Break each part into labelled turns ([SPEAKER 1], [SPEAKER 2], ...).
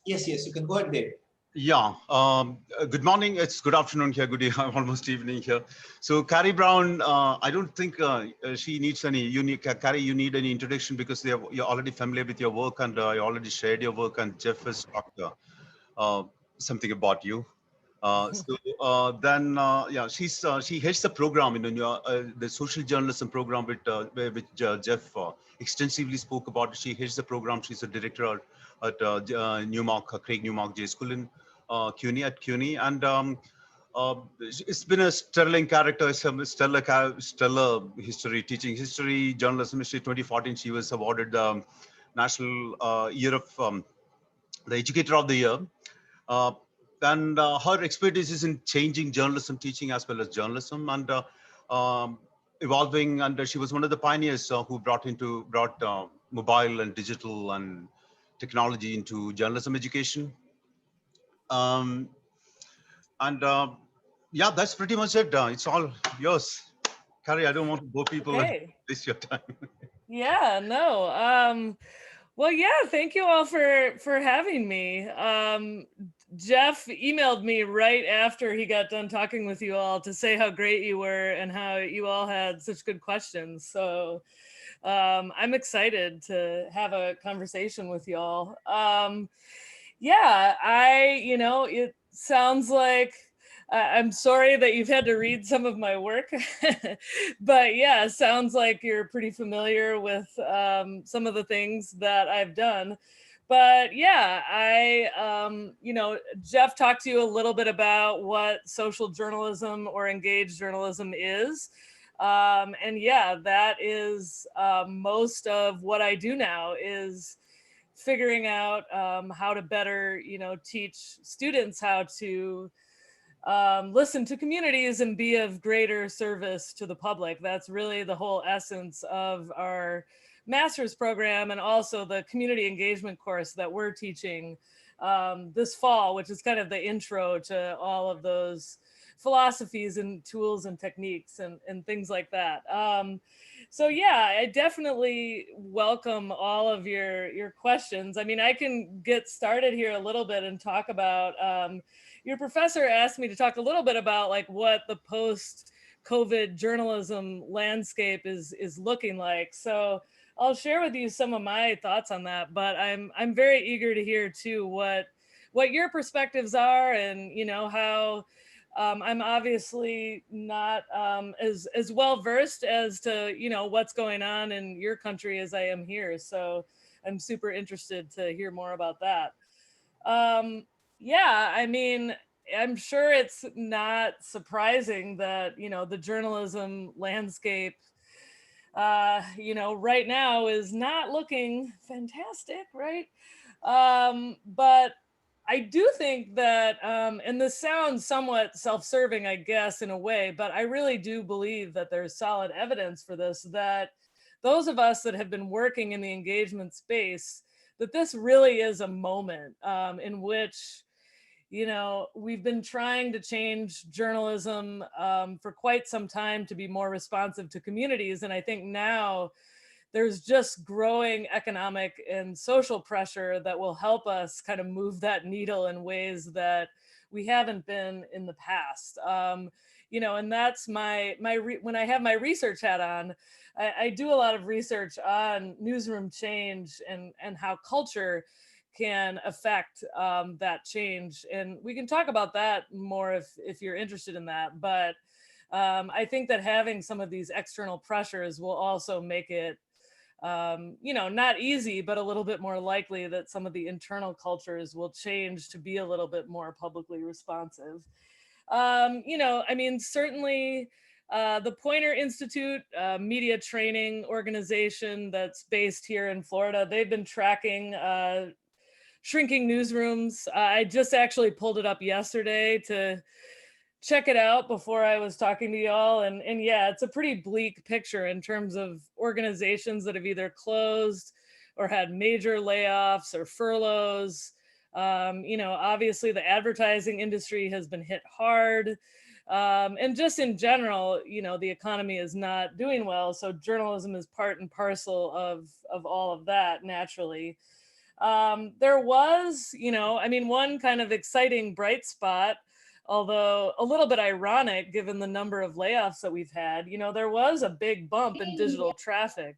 [SPEAKER 1] Yes, you can go ahead, Dave.
[SPEAKER 2] Yeah. Good morning. It's good afternoon here. Good almost evening here. So Carrie Brown, I don't think she needs any unique. Carrie, you need any introduction because you're already familiar with your work and you already shared your work. And Jeff has talked something about you. Yeah, she heads the program the social journalism program which Jeff extensively spoke about. She heads the program. She's a director at Newmark, Craig Newmark J School in CUNY, and it's been a sterling character, some stellar history, teaching history, journalism history. 2014, she was awarded the National Year of the Educator of the Year. Uh, and her expertise is in changing journalism, teaching as well as journalism, and evolving. And she was one of the pioneers who brought mobile and digital and technology into journalism education. Um, and Yeah, that's pretty much it. It's all yours, Carrie. I don't want to bore people and
[SPEAKER 3] Okay.
[SPEAKER 2] waste your time.
[SPEAKER 3] Yeah, no. Well, yeah, thank you all for having me. Jeff emailed me right after he got done talking with you all to say how great you were and how you all had such good questions. So I'm excited to have a conversation with y'all. Yeah, it sounds like I'm sorry that you've had to read some of my work, but yeah, it sounds like you're pretty familiar with some of the things that I've done. But yeah, Jeff talked to you a little bit about what social journalism or engaged journalism is. And yeah, that is most of what I do now is figuring out how to better, teach students how to listen to communities and be of greater service to the public. That's really the whole essence of our master's program, and also the community engagement course that we're teaching this fall, which is kind of the intro to all of those philosophies and tools and techniques and things like that. So yeah, I definitely welcome all of your questions. I mean, I can get started here a little bit and talk about your professor asked me to talk a little bit about like what the post-COVID journalism landscape is looking like. So I'll share with you some of my thoughts on that, but I'm very eager to hear too what your perspectives are, and how I'm obviously not as well versed as to what's going on in your country as I am here. So I'm super interested to hear more about that. Yeah, I mean, I'm sure it's not surprising that the journalism landscape right now is not looking fantastic, right? But I do think that, and this sounds somewhat self-serving, I guess, in a way, but I really do believe that there's solid evidence for this, that those of us that have been working in the engagement space, that this really is a moment in which we've been trying to change journalism for quite some time to be more responsive to communities. And I think now there's just growing economic and social pressure that will help us kind of move that needle in ways that we haven't been in the past. And that's when I have my research hat on, I do a lot of research on newsroom change and how culture can affect that change. And we can talk about that more if you're interested in that. But I think that having some of these external pressures will also make it, not easy, but a little bit more likely that some of the internal cultures will change to be a little bit more publicly responsive. I mean, certainly the Poynter Institute, media training organization that's based here in Florida, they've been tracking shrinking newsrooms. I just actually pulled it up yesterday to check it out before I was talking to y'all. And yeah, it's a pretty bleak picture in terms of organizations that have either closed or had major layoffs or furloughs. Obviously the advertising industry has been hit hard. And just in general, the economy is not doing well. So journalism is part and parcel of all of that, naturally. There was, I mean, one kind of exciting bright spot, although a little bit ironic given the number of layoffs that we've had. There was a big bump in digital traffic.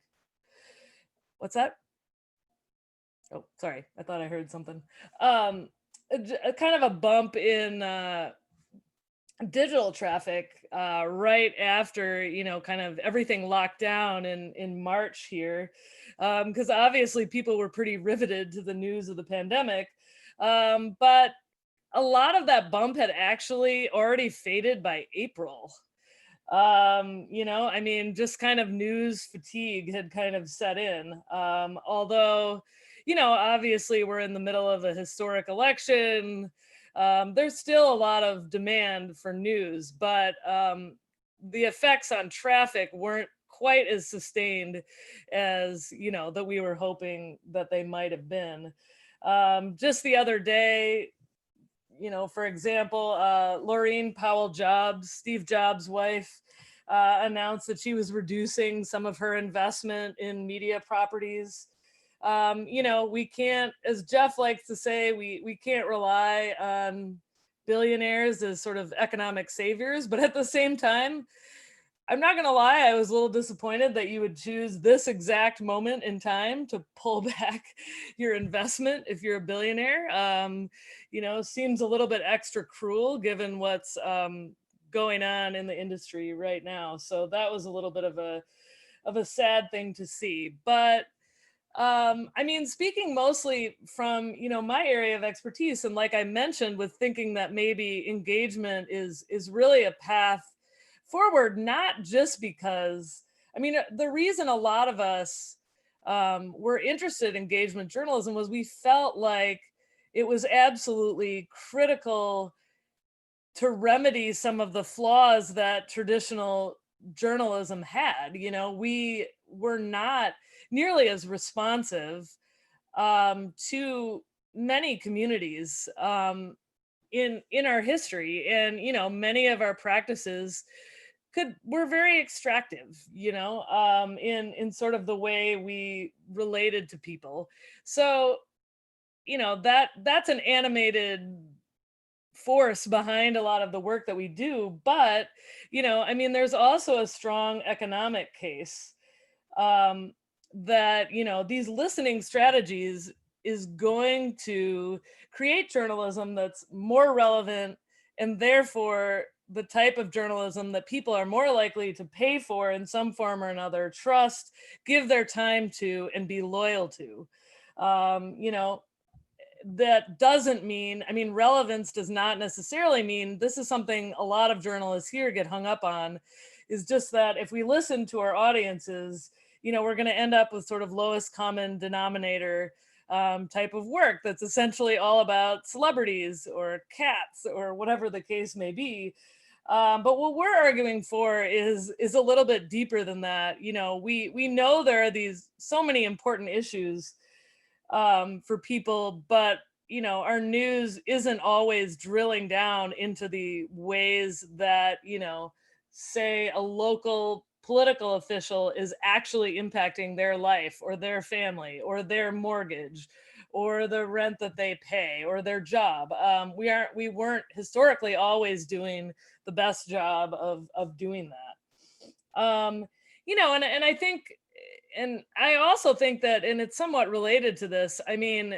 [SPEAKER 3] What's that? Oh, sorry. I thought I heard something. A kind of a bump in digital traffic right after, kind of everything locked down in March here, because obviously people were pretty riveted to the news of the pandemic. But a lot of that bump had actually already faded by April. I mean, just kind of news fatigue had kind of set in. Although, obviously we're in the middle of a historic election. There's still a lot of demand for news, but the effects on traffic weren't quite as sustained as, that we were hoping that they might have been. Just the other day, for example, Laureen Powell Jobs, Steve Jobs' wife, announced that she was reducing some of her investment in media properties. We can't, as Jeff likes to say, we can't rely on billionaires as sort of economic saviors, but at the same time, I'm not going to lie, I was a little disappointed that you would choose this exact moment in time to pull back your investment if you're a billionaire. Seems a little bit extra cruel given what's going on in the industry right now. So that was a little bit of a sad thing to see. But I mean, speaking mostly from, my area of expertise, and like I mentioned, with thinking that maybe engagement is really a path forward, not just because, I mean, the reason a lot of us were interested in engagement journalism was we felt like it was absolutely critical to remedy some of the flaws that traditional journalism had. We were not nearly as responsive to many communities in our history, and many of our practices were very extractive, in sort of the way we related to people. So that's an animated force behind a lot of the work that we do. But I mean, there's also a strong economic case that these listening strategies is going to create journalism that's more relevant, and therefore the type of journalism that people are more likely to pay for in some form or another, trust, give their time to, and be loyal to. That doesn't mean, I mean, relevance does not necessarily mean, this is something a lot of journalists here get hung up on, is just that if we listen to our audiences, we're going to end up with sort of lowest common denominator type of work that's essentially all about celebrities or cats or whatever the case may be. But what we're arguing for is a little bit deeper than that. We know there are these so many important issues for people, but our news isn't always drilling down into the ways that say a local political official is actually impacting their life or their family or their mortgage or the rent that they pay or their job. We weren't historically always doing the best job of doing that. And I think, and I also think that, and it's somewhat related to this, I mean,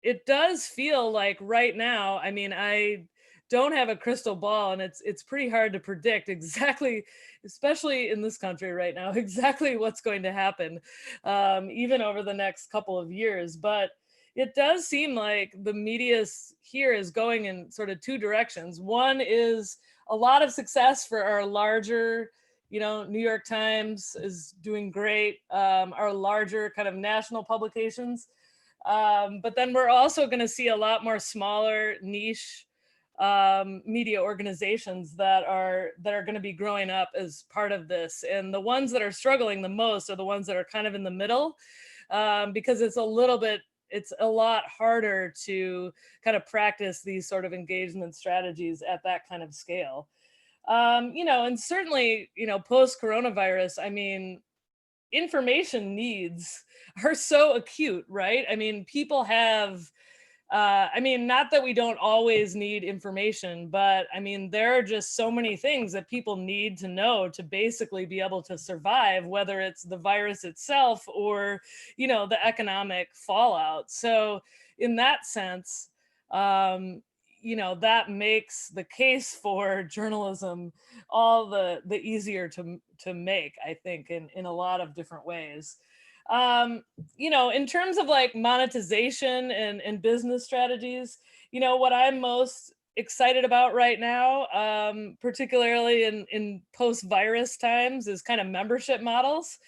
[SPEAKER 3] it does feel like right now, I mean, I don't have a crystal ball, and it's pretty hard to predict exactly, especially in this country right now, exactly what's going to happen, even over the next couple of years. But it does seem like the media here is going in sort of two directions. One is a lot of success for our larger, New York Times is doing great, our larger kind of national publications. But then we're also going to see a lot more smaller niche media organizations that are going to be growing up as part of this. And the ones that are struggling the most are the ones that are kind of in the middle, because it's a lot harder to kind of practice these sort of engagement strategies at that kind of scale. And certainly, post coronavirus, I mean, information needs are so acute, right? I mean, people have, I mean, not that we don't always need information, but I mean, there are just so many things that people need to know to basically be able to survive, whether it's the virus itself or, you know, the economic fallout. So, in that sense, um, you know, that makes the case for journalism all the easier to make, I think, in a lot of different ways. You know, in terms of like monetization and business strategies, you know, what I'm most excited about right now, particularly in post-virus times, is kind of membership models.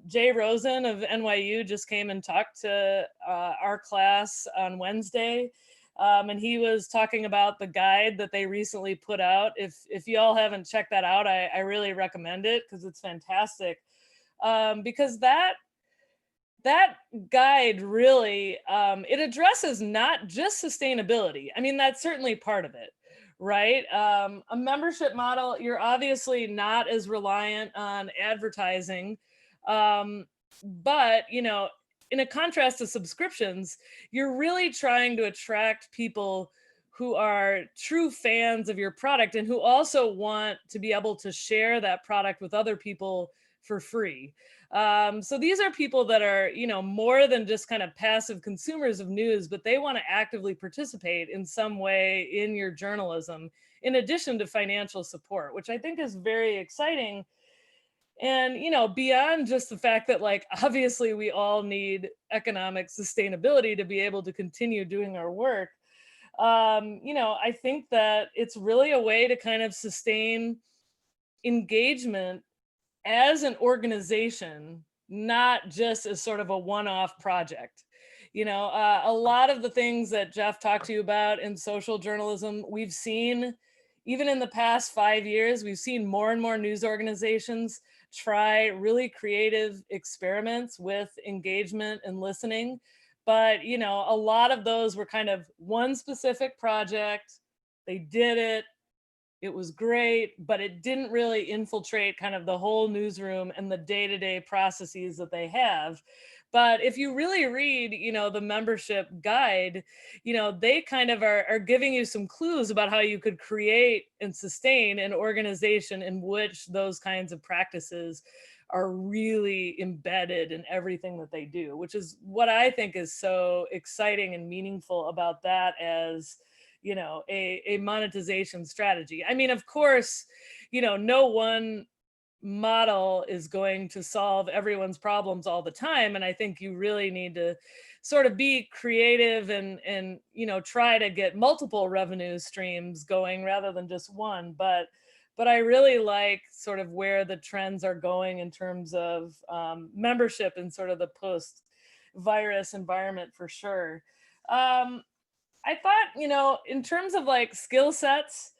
[SPEAKER 3] Jay Rosen of NYU just came and talked to our class on Wednesday. And he was talking about the guide that they recently put out. If you all haven't checked that out, I really recommend it because it's fantastic. Because that guide really, it addresses not just sustainability. I mean, that's certainly part of it, right? A membership model, you're obviously not as reliant on advertising, um, but you know, in a contrast to subscriptions, you're really trying to attract people who are true fans of your product and who also want to be able to share that product with other people for free. So these are people that are, you know, more than just kind of passive consumers of news, but they want to actively participate in some way in your journalism, in addition to financial support, which I think is very exciting. And, you know, beyond just the fact that, like, obviously we all need economic sustainability to be able to continue doing our work. You know, I think that it's really a way to kind of sustain engagement as an organization, not just as sort of a one-off project. You know, a lot of the things that Jeff talked to you about in social journalism, we've seen, even in the past 5 years, we've seen more and more news organizations try really creative experiments with engagement and listening. But, you know, a lot of those were kind of one specific project. They did it, it was great, but it didn't really infiltrate kind of the whole newsroom and the day-to-day processes that they have. But if you really read, you know, the membership guide, you know, they kind of are giving you some clues about how you could create and sustain an organization in which those kinds of practices are really embedded in everything that they do, which is what I think is so exciting and meaningful about that as, you know, a monetization strategy. I mean, of course, you know, no one model is going to solve everyone's problems all the time, and I think you really need to sort of be creative and you know, try to get multiple revenue streams going rather than just one. But I really like sort of where the trends are going in terms of membership in sort of the post virus environment, for sure. I thought, you know, in terms of like skill sets,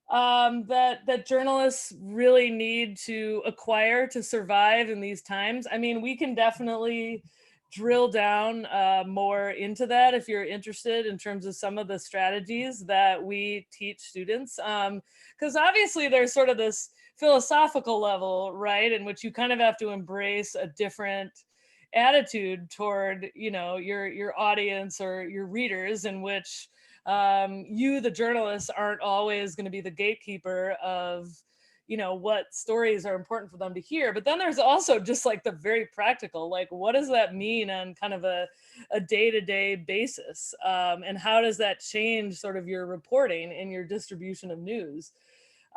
[SPEAKER 3] that journalists really need to acquire to survive in these times. I mean, we can definitely drill down more into that if you're interested in terms of some of the strategies that we teach students. Because obviously there's sort of this philosophical level, right, in which you kind of have to embrace a different attitude toward, you know, your audience or your readers, in which you, the journalists, aren't always going to be the gatekeeper of, you know, what stories are important for them to hear. But then there's also just like the very practical, like, what does that mean on kind of a day-to-day basis? And how does that change sort of your reporting and your distribution of news?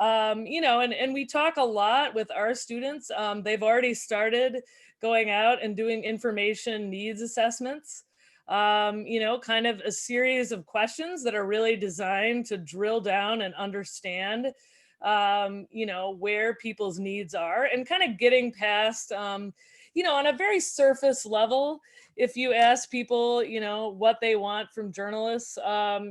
[SPEAKER 3] You know, and we talk a lot with our students. They've already started going out and doing information needs assessments. You know, kind of a series of questions that are really designed to drill down and understand, you know, where people's needs are, and kind of getting past, you know, on a very surface level, if you ask people, you know, what they want from journalists,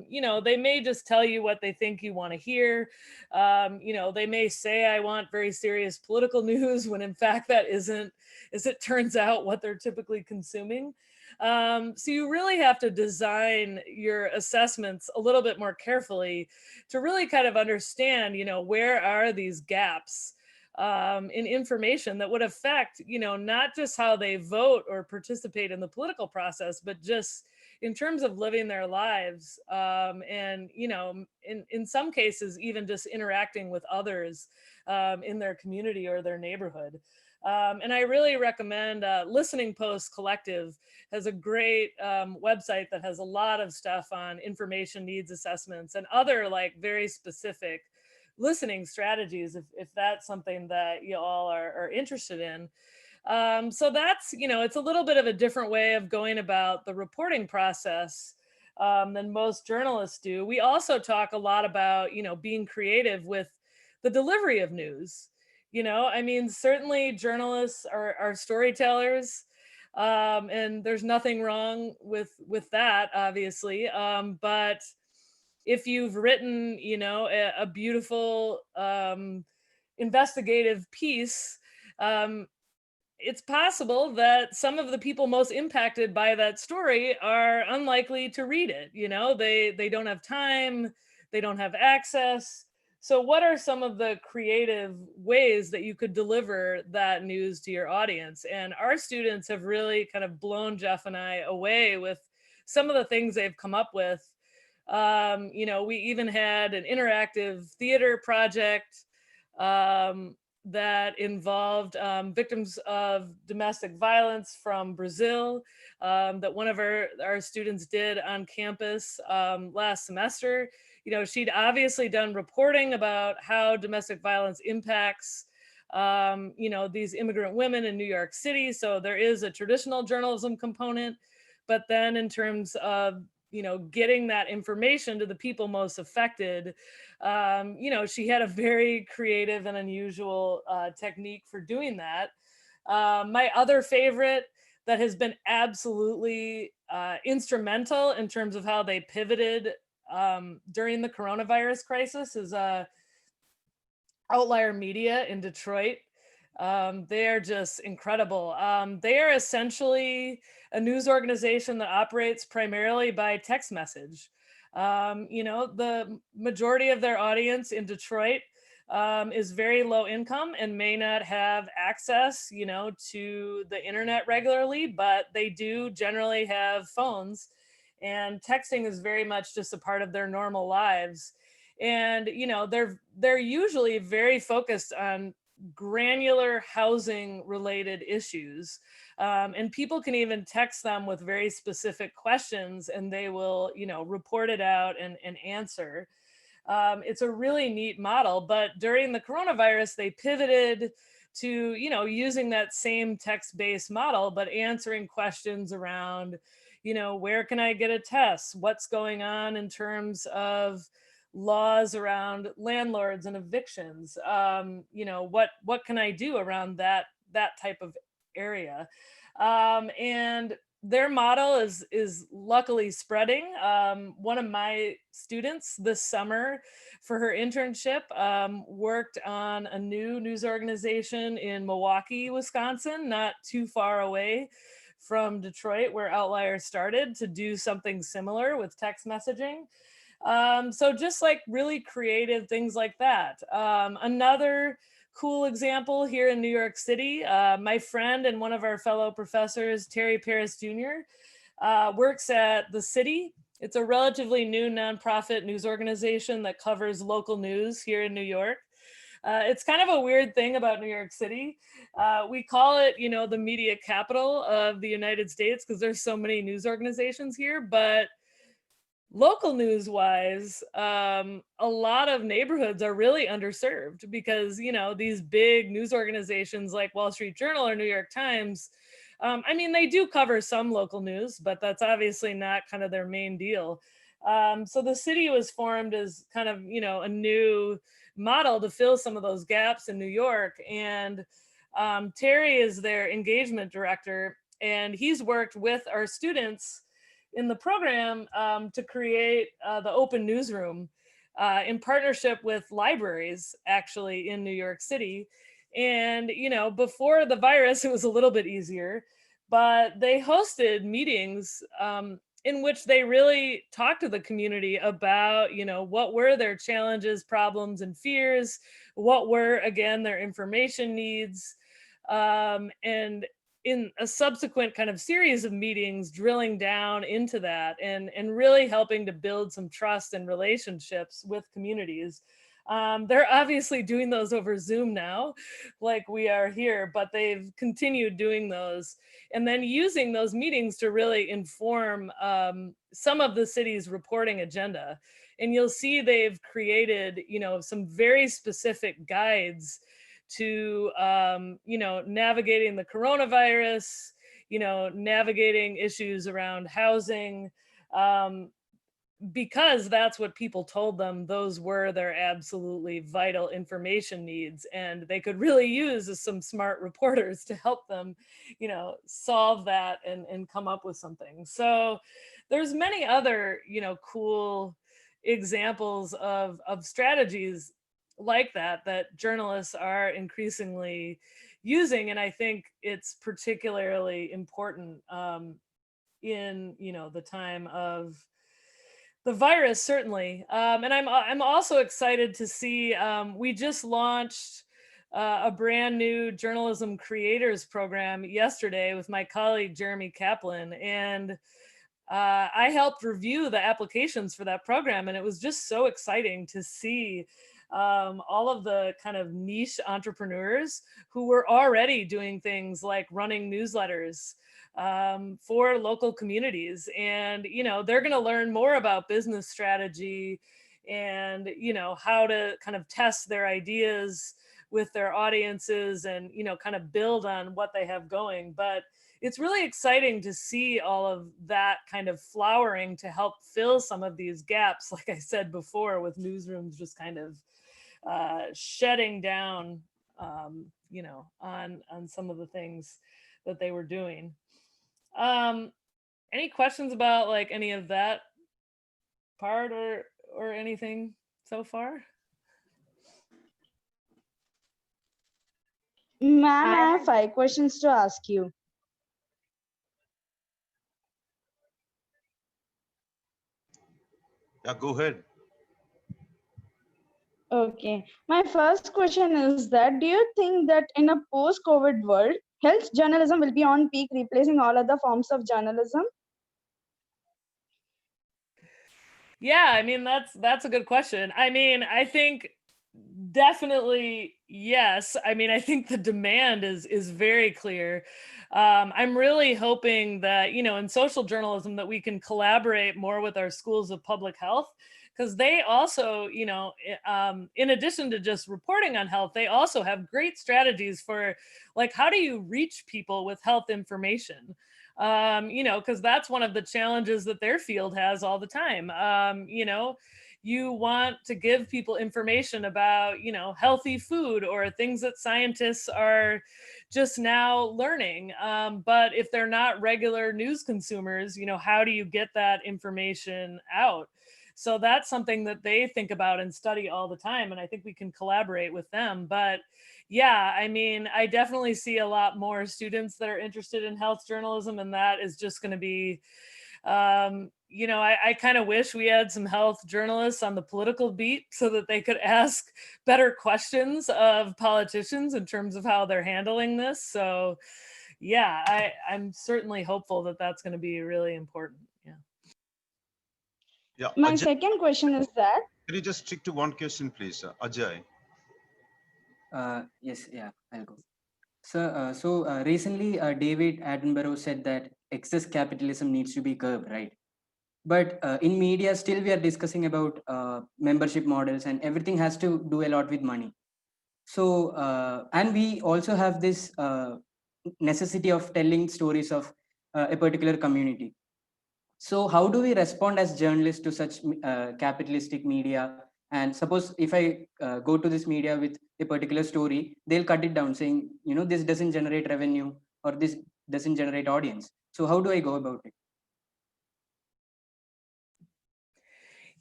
[SPEAKER 3] you know, they may just tell you what they think you want to hear. You know, they may say, I want very serious political news, when in fact that isn't, as it turns out, what they're typically consuming. So you really have to design your assessments a little bit more carefully to really kind of understand, you know, where are these gaps in information that would affect, not just how they vote or participate in the political process, but just in terms of living their lives, and in some cases even just interacting with others in their community or their neighborhood. And I really recommend Listening Post Collective has a great website that has a lot of stuff on information needs assessments and other like very specific listening strategies if that's something that you all are interested in. So that's, it's a little bit of a different way of going about the reporting process than most journalists do. We also talk a lot about, being creative with the delivery of news. I mean, certainly journalists are storytellers, and there's nothing wrong with that, obviously. But if you've written, a beautiful investigative piece, it's possible that some of the people most impacted by that story are unlikely to read it. They don't have time, they don't have access. So what are some of the creative ways that you could deliver that news to your audience? And our students have really kind of blown Jeff and I away with some of the things they've come up with. We even had an interactive theater project that involved victims of domestic violence from Brazil, that one of our students did on campus last semester. She'd obviously done reporting about how domestic violence impacts these immigrant women in New York City. So there is a traditional journalism component, but then in terms of getting that information to the people most affected, she had a very creative and unusual technique for doing that. My other favorite that has been absolutely instrumental in terms of how they pivoted during the coronavirus crisis is Outlier Media in Detroit. They are just incredible. They are essentially a news organization that operates primarily by text message. The majority of their audience in Detroit is very low income and may not have access, to the internet regularly, but they do generally have phones, and texting is very much just a part of their normal lives. And they're usually very focused on granular housing related issues, and people can even text them with very specific questions and they will report it out and answer. It's a really neat model, but during the coronavirus they pivoted to using that same text-based model but answering questions around where can I get a test, what's going on in terms of laws around landlords and evictions, what can I do around that type of area. And their model is luckily spreading. One of my students this summer for her internship worked on a new news organization in Milwaukee, Wisconsin, not too far away from Detroit, where Outlier started, to do something similar with text messaging. So just like really creative things like that. Another cool example here in New York City, my friend and one of our fellow professors, Terry Paris Jr., works at The City. It's a relatively new nonprofit news organization that covers local news here in New York. It's kind of a weird thing about New York City. We call it, the media capital of the United States because there's so many news organizations here, but local news wise, a lot of neighborhoods are really underserved because, these big news organizations like Wall Street Journal or New York Times, they do cover some local news, but that's obviously not kind of their main deal. So the city was formed as kind of, a new model to fill some of those gaps in New York. And Terry is their engagement director, and he's worked with our students in the program to create the Open Newsroom in partnership with libraries actually in New York City. And, before the virus, it was a little bit easier, but they hosted meetings in which they really talk to the community about, what were their challenges, problems, and fears, what were, again, their information needs, and in a subsequent kind of series of meetings, drilling down into that and really helping to build some trust and relationships with communities. They're obviously doing those over Zoom now, like we are here, but they've continued doing those and then using those meetings to really inform some of the city's reporting agenda. And you'll see they've created, some very specific guides to, navigating the coronavirus, navigating issues around housing, because that's what people told them those were their absolutely vital information needs, and they could really use some smart reporters to help them, solve that and come up with something. So there's many other, cool examples of strategies like that journalists are increasingly using, and I think it's particularly important in the time of the virus, certainly. And I'm also excited to see, we just launched a brand new journalism creators program yesterday with my colleague Jeremy Kaplan, and I helped review the applications for that program, and it was just so exciting to see all of the kind of niche entrepreneurs who were already doing things like running newsletters for local communities. And, they're going to learn more about business strategy and, how to kind of test their ideas with their audiences and, kind of build on what they have going. But it's really exciting to see all of that kind of flowering to help fill some of these gaps, like I said before, with newsrooms just kind of shutting down, on some of the things that they were doing. Any questions about like any of that part or anything so far?
[SPEAKER 1] Ma'am, I have 5 questions to ask you.
[SPEAKER 2] Yeah, go ahead.
[SPEAKER 1] Okay. My first question is that do you think that in a post-COVID world, health journalism will be on peak, replacing all other forms of journalism?
[SPEAKER 3] Yeah, I mean that's a good question. I mean, I think definitely yes. I mean, I think the demand is very clear. I'm really hoping that, in social journalism that we can collaborate more with our schools of public health, because they also, in addition to just reporting on health, they also have great strategies for like, how do you reach people with health information? Because that's one of the challenges that their field has all the time. You want to give people information about, healthy food or things that scientists are just now learning. But if they're not regular news consumers, how do you get that information out? So that's something that they think about and study all the time. And I think we can collaborate with them. But yeah, I mean, I definitely see a lot more students that are interested in health journalism, and that is just going to be, I kind of wish we had some health journalists on the political beat so that they could ask better questions of politicians in terms of how they're handling this. So yeah, I'm certainly hopeful that that's going to be really important. Yeah.
[SPEAKER 2] Yeah.
[SPEAKER 1] My
[SPEAKER 2] Ajay,
[SPEAKER 1] second question is that
[SPEAKER 2] can you just stick to one question, please, Ajay?
[SPEAKER 4] Yes, yeah, I'll go. So recently, David Attenborough said that excess capitalism needs to be curbed, right? But in media, still we are discussing about membership models, and everything has to do a lot with money. So, and we also have this necessity of telling stories of a particular community. So how do we respond as journalists to such capitalistic media? And suppose if I go to this media with a particular story, they'll cut it down saying, this doesn't generate revenue or this doesn't generate audience. So how do I go about it?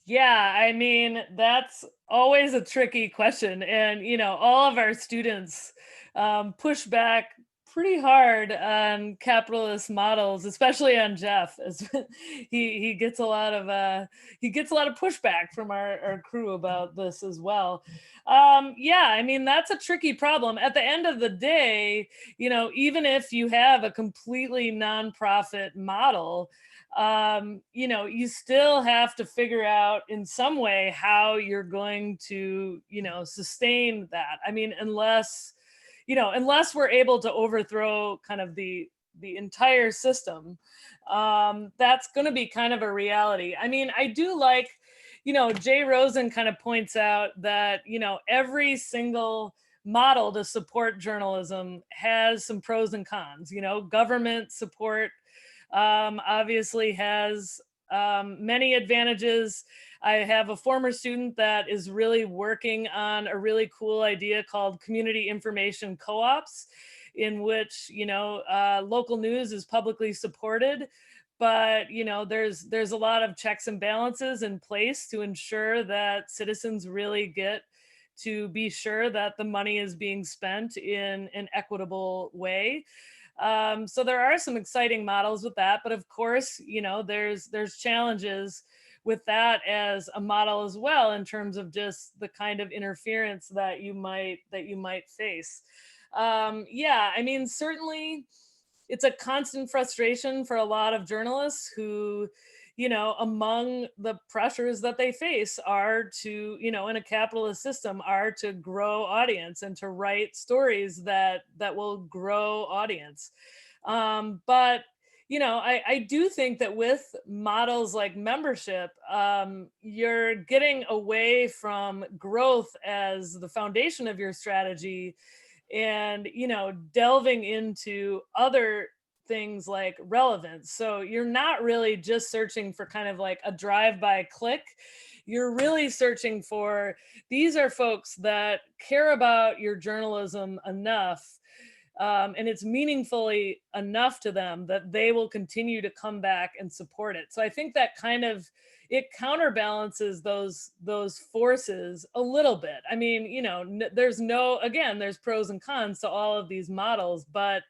[SPEAKER 3] Yeah, I mean, that's always a tricky question. And, all of our students push back pretty hard on capitalist models, especially on Jeff, as he gets a lot of pushback from our crew about this as well. Yeah, I mean, that's a tricky problem. At the end of the day, you know, even if you have a completely nonprofit model, you know, you still have to figure out in some way how you're going to, you know, sustain that. I mean, unless we're able to overthrow kind of the entire system, that's going to be kind of a reality. I mean, I do like, you know, Jay Rosen kind of points out that, you know, every single model to support journalism has some pros and cons. You know, government support obviously has many advantages. I have a former student that is really working on a really cool idea called community information co-ops, in which, you know, local news is publicly supported, but, you know, there's a lot of checks and balances in place to ensure that citizens really get to be sure that the money is being spent in an equitable way. So there are some exciting models with that, but of course, you know, there's challenges with that as a model as well, in terms of just the kind of interference that you might face. Yeah, I mean, certainly it's a constant frustration for a lot of journalists who, you know, among the pressures that they face are to, you know, in a capitalist system, are to grow audience and to write stories that will grow audience. But, you know, I do think that with models like membership, you're getting away from growth as the foundation of your strategy, and, you know, delving into other things like relevance. So you're not really just searching for kind of like a drive-by click. You're really searching for, these are folks that care about your journalism enough, and it's meaningfully enough to them that they will continue to come back and support it. So I think that kind of, it counterbalances those forces a little bit. I mean, you know, there's pros and cons to all of these models, but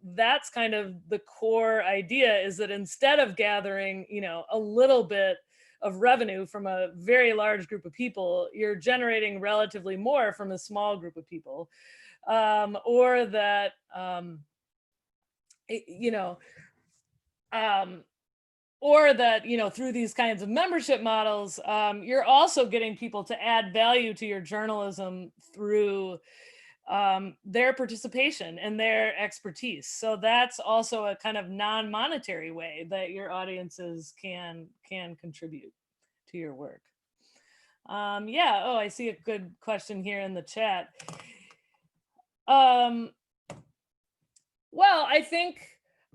[SPEAKER 3] that's kind of the core idea, is that instead of gathering, you know, a little bit of revenue from a very large group of people, you're generating relatively more from a small group of people. Or that, you know, or that, you know, through these kinds of membership models, you're also getting people to add value to your journalism through their participation and their expertise. So that's also a kind of non-monetary way that your audiences can contribute to your work. Yeah, oh, I see a good question here in the chat. Well, I think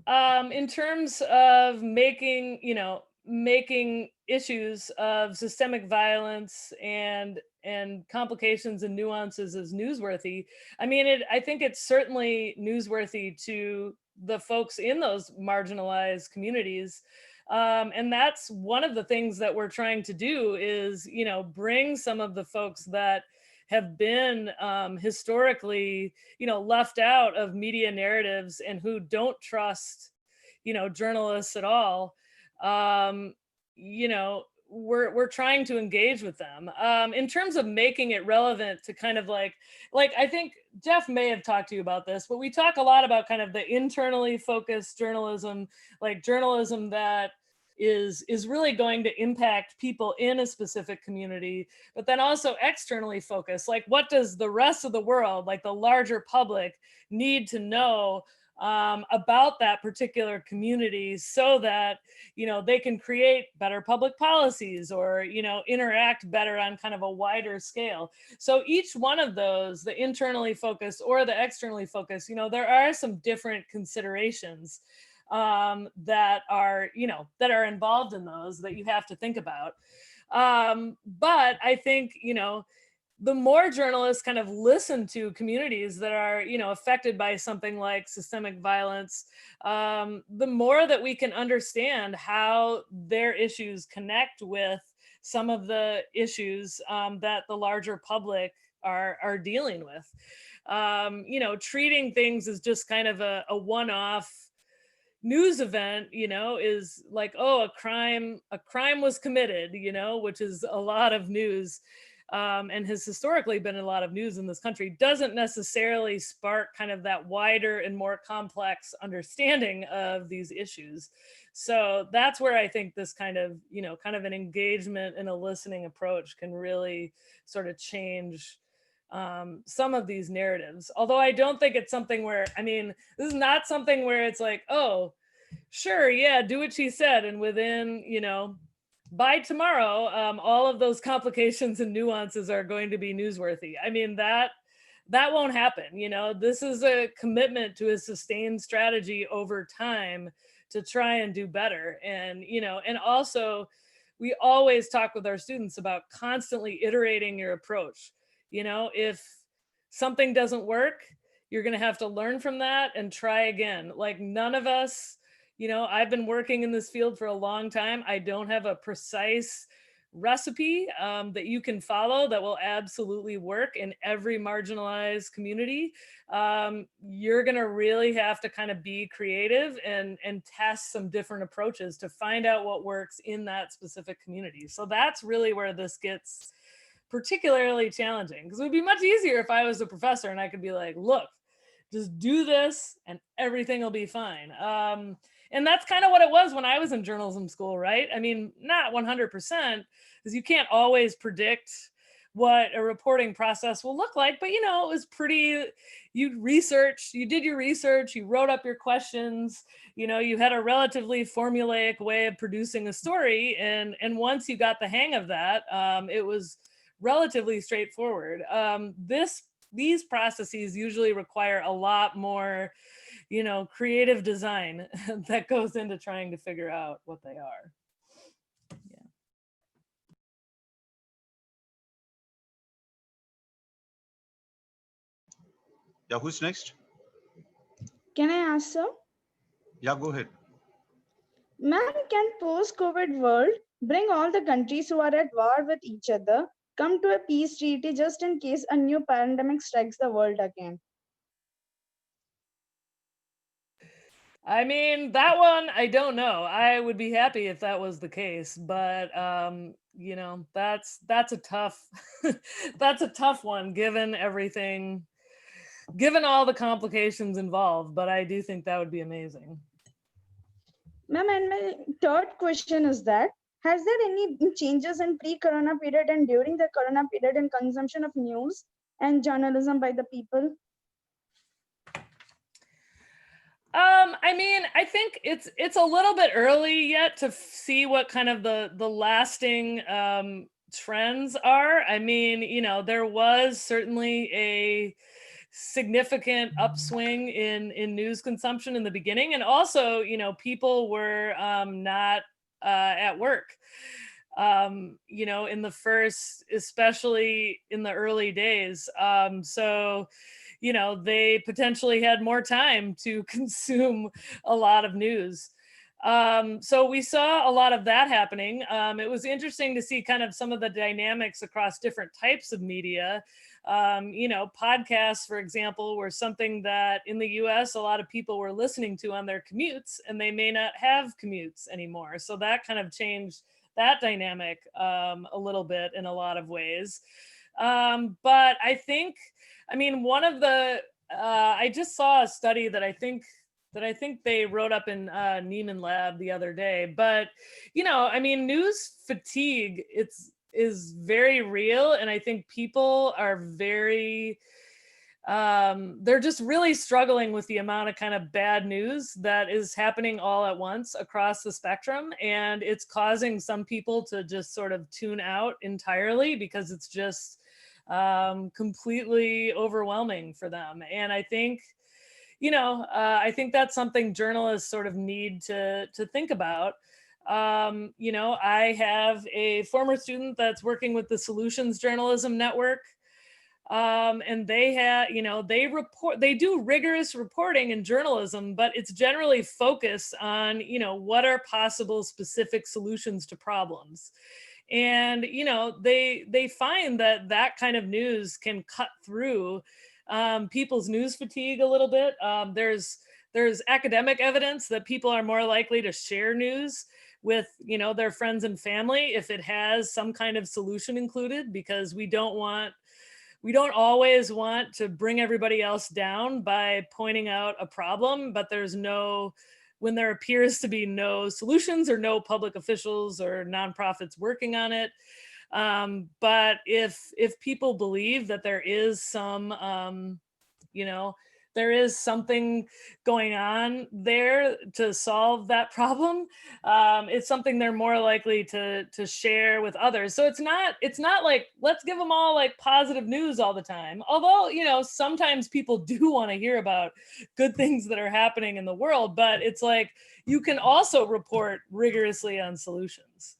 [SPEAKER 3] in terms of making issues of systemic violence and complications and nuances as newsworthy, I mean, I think it's certainly newsworthy to the folks in those marginalized communities. And that's one of the things that we're trying to do, is, you know, bring some of the folks that have been historically, you know, left out of media narratives and who don't trust, you know, journalists at all. You know, we're trying to engage with them in terms of making it relevant to kind of like I think Jeff may have talked to you about this, but we talk a lot about kind of the internally focused journalism, like journalism that is really going to impact people in a specific community, but then also externally focused, like what does the rest of the world, like the larger public, need to know about that particular community, so that, you know, they can create better public policies, or, you know, interact better on kind of a wider scale. So each one of those, the internally focused or the externally focused, you know, there are some different considerations that are, you know, that are involved in those that you have to think about. But I think, you know, the more journalists kind of listen to communities that are, you know, affected by something like systemic violence, the more that we can understand how their issues connect with some of the issues that the larger public are dealing with. you know, treating things as just kind of a one-off news event, you know, is like, oh, a crime was committed, you know, which is a lot of news, and has historically been a lot of news in this country, doesn't necessarily spark kind of that wider and more complex understanding of these issues. So that's where I think this kind of, you know, kind of an engagement and a listening approach can really sort of change some of these narratives. Although I don't think it's something where, I mean, this is not something where it's like, oh, sure, yeah, do what she said, and within, you know, by tomorrow, all of those complications and nuances are going to be newsworthy. I mean, that won't happen. You know, this is a commitment to a sustained strategy over time to try and do better. And, you know, and also we always talk with our students about constantly iterating your approach. You know, if something doesn't work, you're going to have to learn from that and try again. Like, none of us, you know, I've been working in this field for a long time. I don't have a precise recipe that you can follow that will absolutely work in every marginalized community. You're going to really have to kind of be creative and test some different approaches to find out what works in that specific community. So that's really where this gets particularly challenging, because it would be much easier if I was a professor and I could be like, look, just do this and everything will be fine. And that's kind of what it was when I was in journalism school, right? I mean, not 100%, because you can't always predict what a reporting process will look like, but, you know, it was pretty, you did your research, you wrote up your questions, you know, you had a relatively formulaic way of producing a story. And once you got the hang of that, it was relatively straightforward. These processes usually require a lot more, you know, creative design that goes into trying to figure out what they are. Yeah.
[SPEAKER 2] Yeah, who's next?
[SPEAKER 1] Can I ask, sir?
[SPEAKER 2] Yeah, go ahead.
[SPEAKER 1] Ma'am, can post-COVID world bring all the countries who are at war with each other come to a peace treaty just in case a new pandemic strikes the world again?
[SPEAKER 3] I mean, that one, I don't know. I would be happy if that was the case, but you know, that's a tough that's a tough one given everything, given all the complications involved, but I do think that would be amazing.
[SPEAKER 1] Ma'am, and my third question is that, has there any changes in pre-corona period and during the corona period in consumption of news and journalism by the people?
[SPEAKER 3] I mean, I think it's a little bit early yet to see what kind of the lasting trends are. I mean, you know, there was certainly a significant upswing in news consumption in the beginning, and also, you know, people were not at work. You know, in the first, especially in the early days. So, you know, they potentially had more time to consume a lot of news. So we saw a lot of that happening. It was interesting to see kind of some of the dynamics across different types of media. You know, podcasts, for example, were something that in the US, a lot of people were listening to on their commutes, and they may not have commutes anymore. So that kind of changed that dynamic a little bit in a lot of ways. But I think, I mean, one of the, I just saw a study that I think they wrote up in Neiman Lab the other day, but, you know, I mean, news fatigue, is very real. And I think people are very, they're just really struggling with the amount of kind of bad news that is happening all at once across the spectrum. And it's causing some people to just sort of tune out entirely because it's just completely overwhelming for them. And I think, you know, I think that's something journalists sort of need to think about. You know, I have a former student that's working with the Solutions Journalism Network. And they have, you know, they do rigorous reporting in journalism, but it's generally focused on, you know, what are possible specific solutions to problems. And, you know, they find that kind of news can cut through people's news fatigue a little bit. There's academic evidence that people are more likely to share news with, you know, their friends and family if it has some kind of solution included, because we don't always want to bring everybody else down by pointing out a problem, but when there appears to be no solutions or no public officials or nonprofits working on it. But if people believe that there is there is something going on there to solve that problem, it's something they're more likely to share with others. So it's not like, let's give them all like positive news all the time. Although, you know, sometimes people do want to hear about good things that are happening in the world, but it's like, you can also report rigorously on solutions,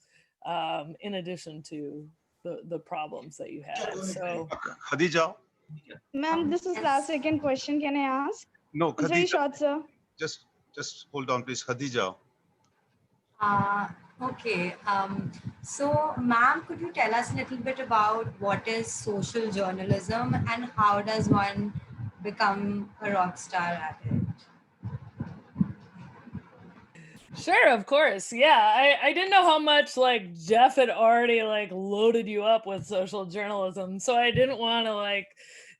[SPEAKER 3] in addition to the problems that you have. So
[SPEAKER 2] Khadija?
[SPEAKER 1] Ma'am, this is
[SPEAKER 5] Yes.
[SPEAKER 1] last second question. Can I ask?
[SPEAKER 2] No,
[SPEAKER 1] It's very
[SPEAKER 2] Khadija,
[SPEAKER 1] short, sir.
[SPEAKER 2] just hold on, please. Khadija.
[SPEAKER 5] Okay. So, ma'am, could you tell us a little bit about what is social journalism and how does one become a rock star at it?
[SPEAKER 3] sure, of course. Yeah, I didn't know how much like Jeff had already like loaded you up with social journalism, so I didn't want to like,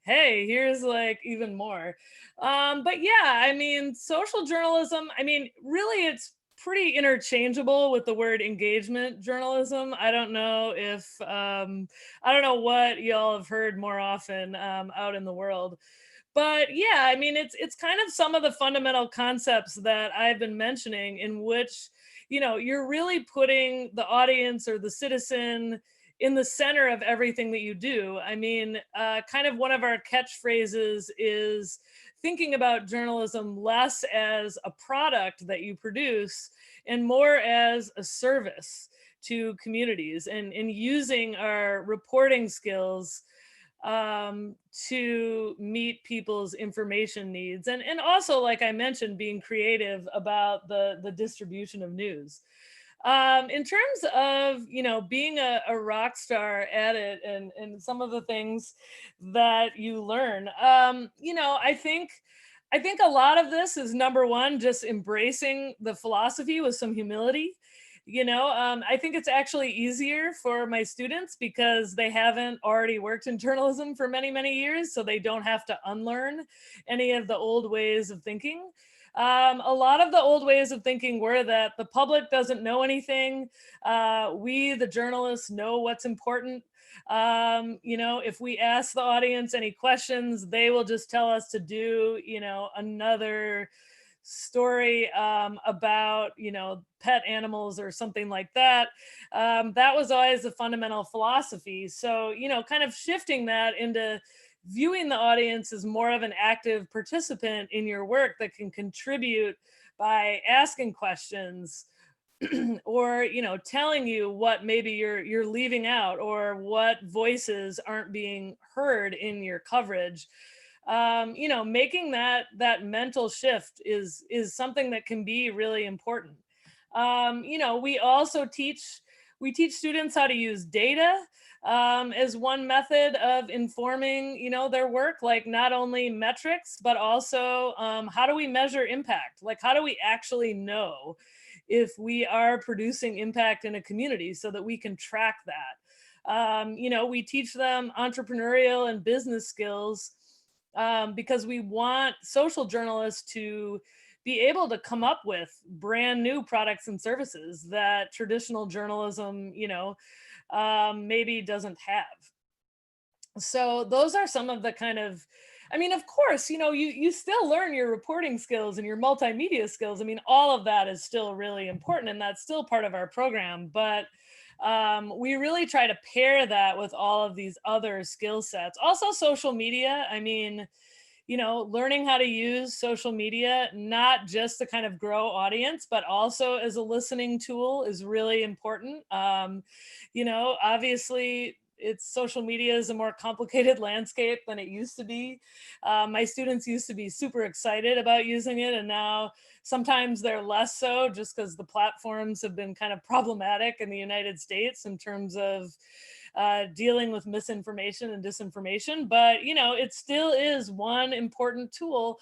[SPEAKER 3] hey, here's like even more. But yeah, I mean, social journalism, I mean, really it's pretty interchangeable with the word engagement journalism. I don't know what y'all have heard more often out in the world. But yeah, I mean, it's kind of some of the fundamental concepts that I've been mentioning, in which, you know, you're really putting the audience or the citizen in the center of everything that you do. I mean, kind of one of our catchphrases is thinking about journalism less as a product that you produce and more as a service to communities, and using our reporting skills to meet people's information needs, and also, like I mentioned, being creative about the distribution of news. In terms of, you know, being a rock star at it, and some of the things that you learn, you know, I think a lot of this is, number one, just embracing the philosophy with some humility. You know, I think it's actually easier for my students because they haven't already worked in journalism for many, many years, so they don't have to unlearn any of the old ways of thinking. A lot of the old ways of thinking were that the public doesn't know anything. We, the journalists, know what's important. You know, if we ask the audience any questions, they will just tell us to do, you know, another story about, you know, pet animals or something like that. That was always a fundamental philosophy. So, you know, kind of shifting that into viewing the audience as more of an active participant in your work that can contribute by asking questions, or, you know, telling you what maybe you're leaving out, or what voices aren't being heard in your coverage. You know, making that mental shift is something that can be really important. You know, we also teach students how to use data as one method of informing, you know, their work, like not only metrics, but also how do we measure impact? Like, how do we actually know if we are producing impact in a community so that we can track that? You know, we teach them entrepreneurial and business skills because we want social journalists to be able to come up with brand new products and services that traditional journalism, you know, maybe doesn't have. So those are some of the kind of, I mean, of course, you know, you still learn your reporting skills and your multimedia skills. I mean, all of that is still really important, and that's still part of our program. But we really try to pair that with all of these other skill sets. Also, social media. I mean, you know, learning how to use social media, not just to kind of grow audience, but also as a listening tool is really important. You know, obviously, social media is a more complicated landscape than it used to be. My students used to be super excited about using it, and now sometimes they're less so, just because the platforms have been kind of problematic in the United States in terms of dealing with misinformation and disinformation, but it still is one important tool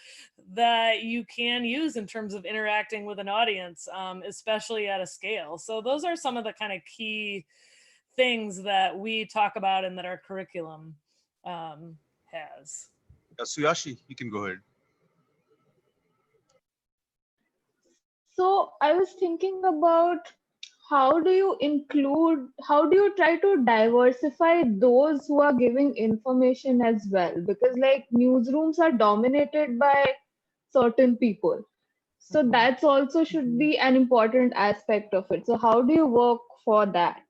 [SPEAKER 3] that you can use in terms of interacting with an audience, especially at a scale. So those are some of the kind of key things that we talk about and that our curriculum has.
[SPEAKER 2] Suyashi, you can go ahead.
[SPEAKER 6] So I was thinking about how do you try to diversify those who are giving information as well? Because like newsrooms are dominated by certain people. So that's also should be an important aspect of it. So how do you work for that?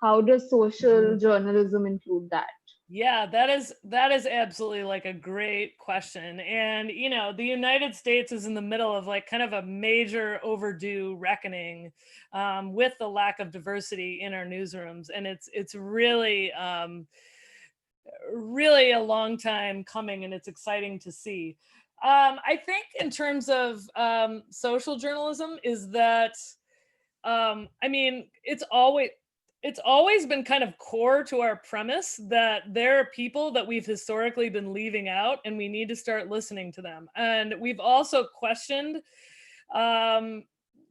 [SPEAKER 6] How does social journalism include that?
[SPEAKER 3] Yeah, that is absolutely like a great question. And the United States is in the middle of like kind of a major overdue reckoning with the lack of diversity in our newsrooms. And it's really really a long time coming, and it's exciting to see. I think in terms of social journalism is that I mean, it's always been kind of core to our premise that there are people that we've historically been leaving out, and we need to start listening to them. And we've also questioned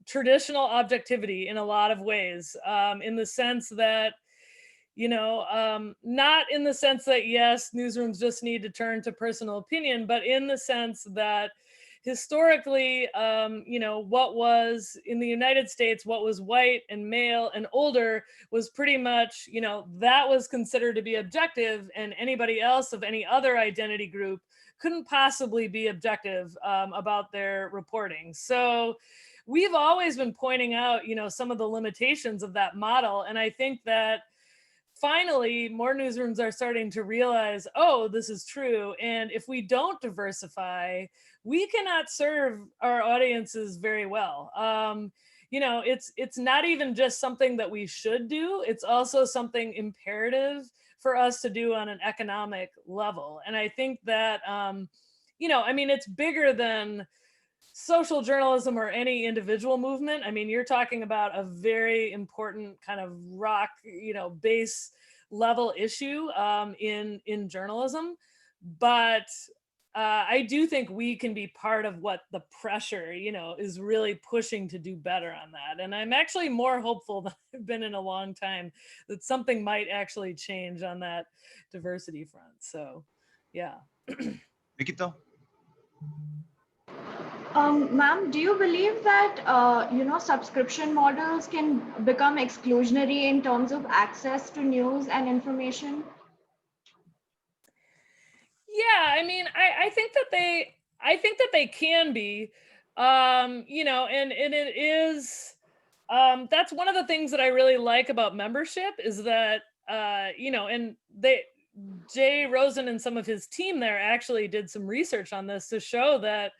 [SPEAKER 3] traditional objectivity in a lot of ways, in the sense that, not in the sense that, yes, newsrooms just need to turn to personal opinion, but in the sense that historically, what was in the United States, what was white and male and older was pretty much, that was considered to be objective, and anybody else of any other identity group couldn't possibly be objective about their reporting. So we've always been pointing out, some of the limitations of that model. And I think that finally, more newsrooms are starting to realize, oh, this is true. And if we don't diversify, we cannot serve our audiences very well. It's not even just something that we should do. It's also something imperative for us to do on an economic level. And I think that, it's bigger than social journalism or any individual movement. I mean, you're talking about a very important kind of rock, base level issue in journalism. But I do think we can be part of what the pressure, is really pushing to do better on that. And I'm actually more hopeful than I've been in a long time that something might actually change on that diversity front. So, yeah.
[SPEAKER 2] Nikita?
[SPEAKER 6] Ma'am, do you believe that subscription models can become exclusionary in terms of access to news and information?
[SPEAKER 3] Yeah, I mean, I think that they can be, and it is, that's one of the things that I really like about membership is that, and Jay Rosen and some of his team there actually did some research on this to show that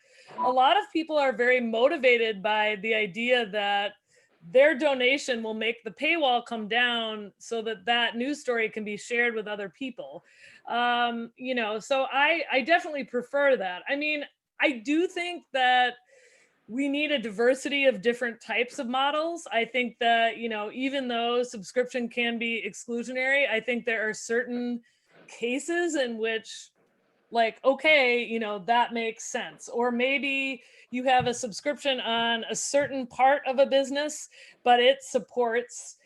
[SPEAKER 3] a lot of people are very motivated by the idea that their donation will make the paywall come down so that news story can be shared with other people. So I definitely prefer that. I mean, I do think that we need a diversity of different types of models. I think that, even though subscription can be exclusionary, I think there are certain cases in which, like, okay, that makes sense. Or maybe you have a subscription on a certain part of a business, but it supports,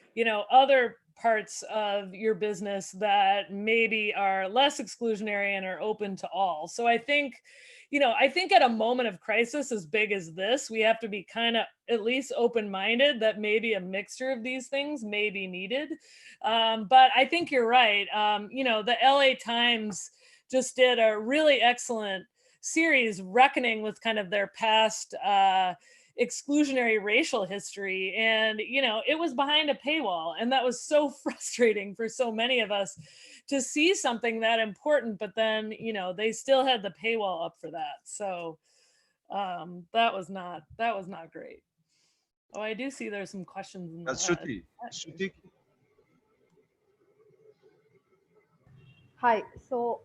[SPEAKER 3] other parts of your business that maybe are less exclusionary and are open to all. So I think at a moment of crisis as big as this, we have to be kind of at least open-minded that maybe a mixture of these things may be needed. But I think you're right. The LA Times just did a really excellent series reckoning with kind of their past exclusionary racial history. And, it was behind a paywall. And that was so frustrating for so many of us to see something that important, but then, they still had the paywall up for that. So that was not great. Oh, I do see there's some questions in the
[SPEAKER 2] Shruti.
[SPEAKER 7] Hi. So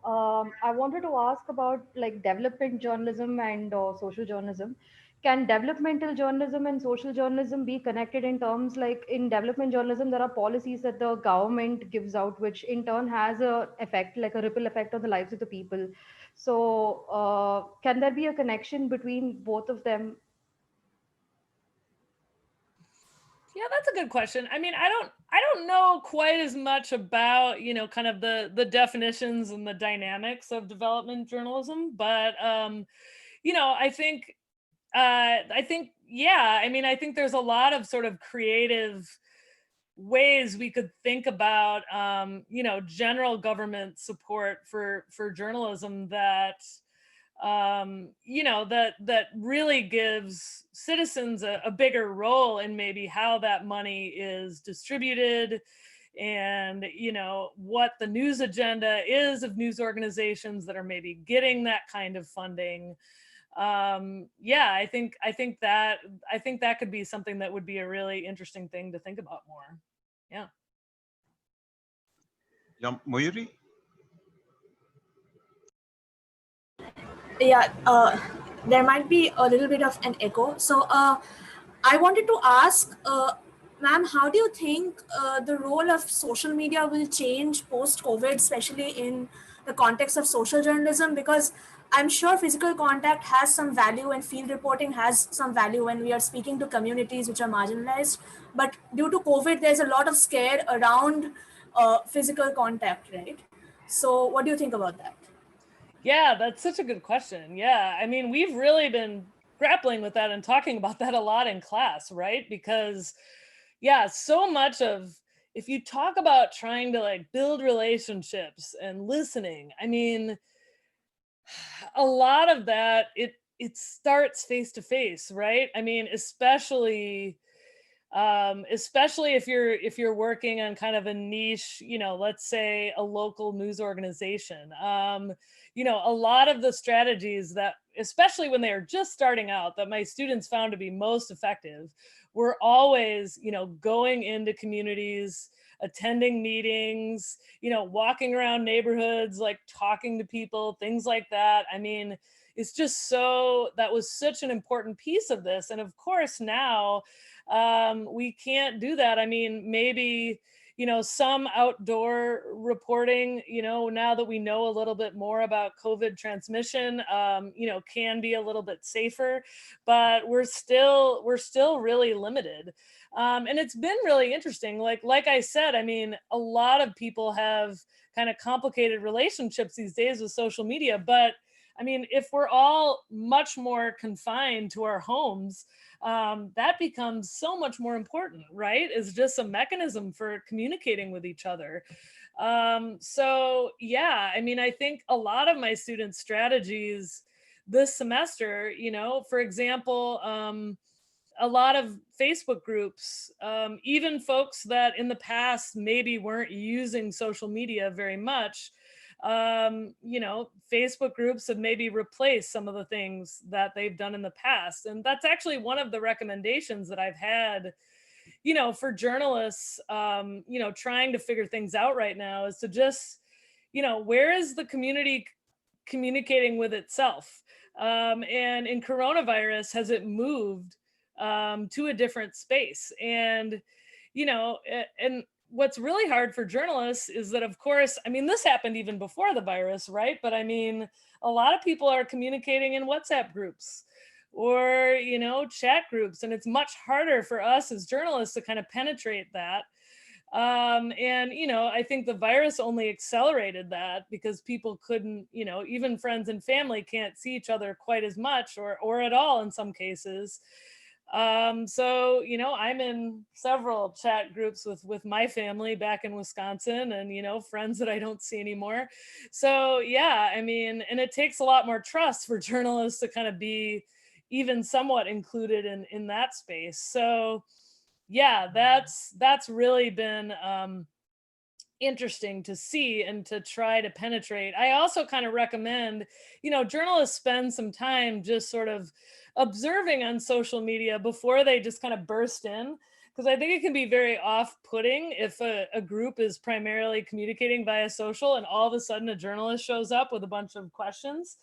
[SPEAKER 7] I wanted to ask about like development journalism and social journalism. can developmental journalism and social journalism be connected in terms like in development journalism, there are policies that the government gives out, which in turn has a effect, like a ripple effect on the lives of the people. So can there be a connection between both of them?
[SPEAKER 3] Yeah, that's a good question. I mean, I don't know quite as much about, kind of the definitions and the dynamics of development journalism, but I think yeah, I mean, I think there's a lot of sort of creative ways we could think about general government support for journalism that that really gives citizens a bigger role in maybe how that money is distributed, and what the news agenda is of news organizations that are maybe getting that kind of funding. Yeah, I think that could be something that would be a really interesting thing to think about more. Yeah.
[SPEAKER 2] Yeah, Mayuri?
[SPEAKER 8] Yeah, there might be a little bit of an echo. So I wanted to ask, ma'am, how do you think the role of social media will change post-COVID, especially in the context of social journalism? Because I'm sure physical contact has some value and field reporting has some value when we are speaking to communities which are marginalized. But due to COVID, there's a lot of scare around physical contact, right? So what do you think about that?
[SPEAKER 3] Yeah, that's such a good question. Yeah, I mean, we've really been grappling with that and talking about that a lot in class, right? Because, yeah, so much of, if you talk about trying to like build relationships and listening, I mean, a lot of that, it starts face to face, right? I mean, especially if you're working on kind of a niche, let's say a local news organization. A lot of the strategies that, especially when they are just starting out, that my students found to be most effective were always, going into communities, attending meetings, walking around neighborhoods, like talking to people, things like that. I mean, it's just that was such an important piece of this. And of course now, we can't do that. I mean, maybe, some outdoor reporting, now that we know a little bit more about COVID transmission, can be a little bit safer, but we're still really limited. And it's been really interesting. Like I said, I mean, a lot of people have kind of complicated relationships these days with social media, but I mean, if we're all much more confined to our homes, that becomes so much more important, right? It's just a mechanism for communicating with each other. So yeah, I mean, I think a lot of my students' strategies this semester, for example, a lot of Facebook groups, even folks that in the past maybe weren't using social media very much, Facebook groups have maybe replaced some of the things that they've done in the past. And that's actually one of the recommendations that I've had, for journalists, trying to figure things out right now, is to just, where is the community communicating with itself? And in coronavirus, has it moved to a different space? And, and what's really hard for journalists is that, of course, I mean, this happened even before the virus, right? But I mean, a lot of people are communicating in WhatsApp groups or, chat groups, and it's much harder for us as journalists to kind of penetrate that. And, I think the virus only accelerated that because people couldn't, even friends and family can't see each other quite as much or at all in some cases. So, I'm in several chat groups with my family back in Wisconsin, and, friends that I don't see anymore. So yeah, I mean, and it takes a lot more trust for journalists to kind of be even somewhat included in that space. So yeah, that's really been interesting to see and to try to penetrate. I also kind of recommend, journalists spend some time just sort of observing on social media before they just kind of burst in, because I think it can be very off-putting if a group is primarily communicating via social and all of a sudden a journalist shows up with a bunch of questions.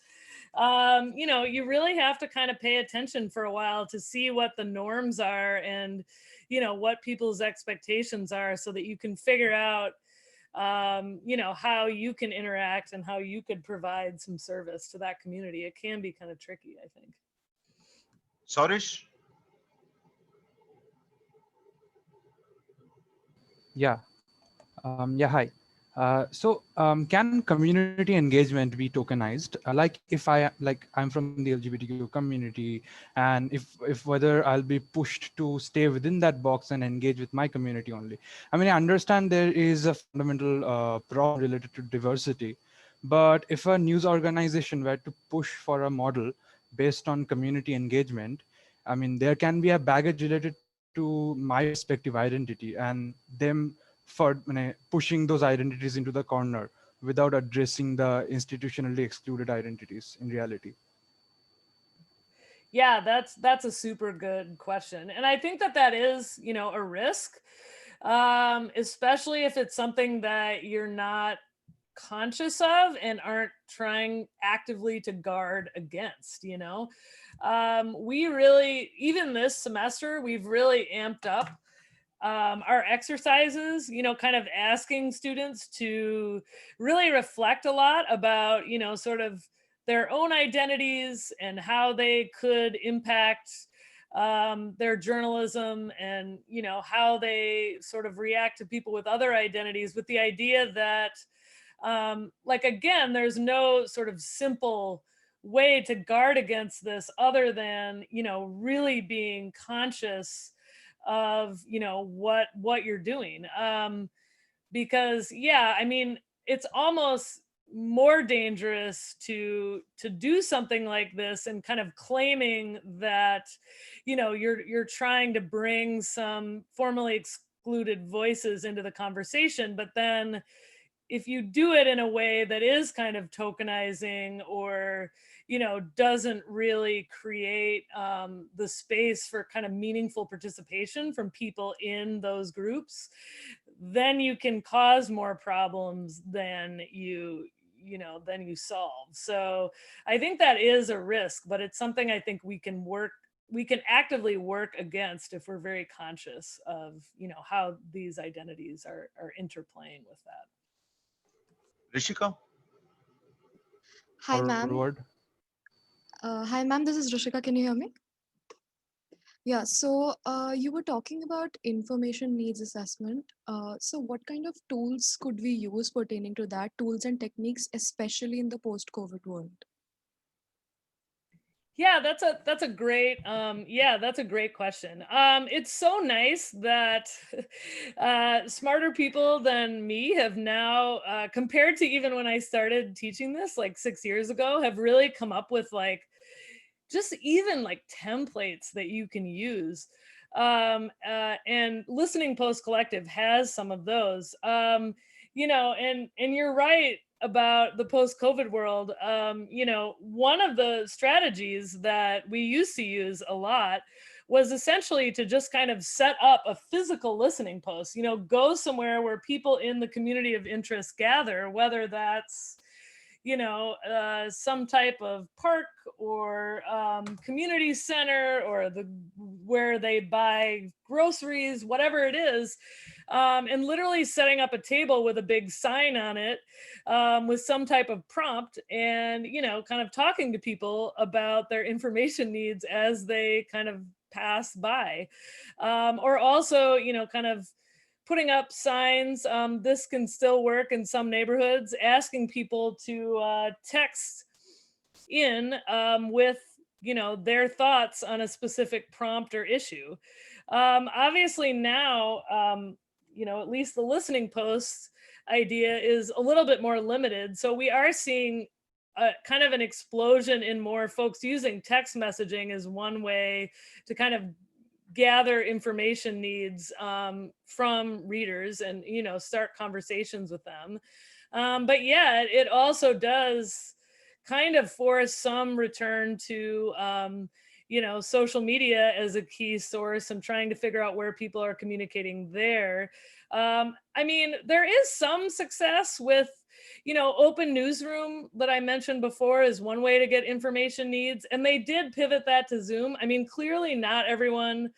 [SPEAKER 3] You know, you really have to kind of pay attention for a while to see what the norms are and, you know, what people's expectations are so that you can figure out, you know, how you can interact and how you could provide some service to that community. It can be kind of tricky, I think.
[SPEAKER 2] Sarish?
[SPEAKER 9] Yeah. Yeah, hi. Can community engagement be tokenized? Like if I'm from the LGBTQ community, and if whether I'll be pushed to stay within that box and engage with my community only. I mean, I understand there is a fundamental problem related to diversity, but if a news organization were to push for a model based on community engagement, I mean, there can be a baggage related to my respective identity and them for pushing those identities into the corner without addressing the institutionally excluded identities in reality.
[SPEAKER 3] Yeah, that's a super good question. And I think that that is, you know, a risk, especially if it's something that you're not conscious of and aren't trying actively to guard against, you know. We really, even this semester, we've really amped up our exercises, you know, kind of asking students to really reflect a lot about, you know, sort of their own identities and how they could impact their journalism and, you know, how they sort of react to people with other identities, with the idea that, like, again, there's no sort of simple way to guard against this other than, you know, really being conscious of, you know, what you're doing. Because yeah, I mean, it's almost more dangerous to do something like this and kind of claiming that, you know, you're trying to bring some formerly excluded voices into the conversation, but then if you do it in a way that is kind of tokenizing or, you know, doesn't really create the space for kind of meaningful participation from people in those groups, then you can cause more problems than you know, than you solve. So I think that is a risk, but it's something I think we can actively work against if we're very conscious of, you know, how these identities are interplaying with that.
[SPEAKER 2] Rishika?
[SPEAKER 10] Hi, ma'am.
[SPEAKER 9] Forward.
[SPEAKER 10] Hi, ma'am. This is Rishika. Can you hear me? Yeah. So you were talking about information needs assessment. So what kind of tools could we use pertaining to that? Tools and techniques, especially in the post-COVID world.
[SPEAKER 3] Yeah, that's a great that's a great question. It's so nice that smarter people than me have now, compared to even when I started teaching this like 6 years ago, have really come up with like just even like templates that you can use. And Listening Post Collective has some of those. You know, and you're right about the post-COVID world. You know, one of the strategies that we used to use a lot was essentially to just kind of set up a physical listening post, you know, go somewhere where people in the community of interest gather, whether that's, you know, some type of park or community center or where they buy groceries, whatever it is, and literally setting up a table with a big sign on it with some type of prompt and, you know, kind of talking to people about their information needs as they kind of pass by. Or also, you know, kind of putting up signs. This can still work in some neighborhoods, asking people to text in with, you know, their thoughts on a specific prompt or issue. Obviously now, you know, at least the listening post idea is a little bit more limited. So we are seeing kind of an explosion in more folks using text messaging as one way to kind of gather information needs from readers and, you know, start conversations with them. But yeah, it also does kind of force some return to, social media as a key source and trying to figure out where people are communicating there. I mean, there is some success with, Open Newsroom that I mentioned before is one way to get information needs. And they did pivot that to Zoom. I mean, clearly not everyone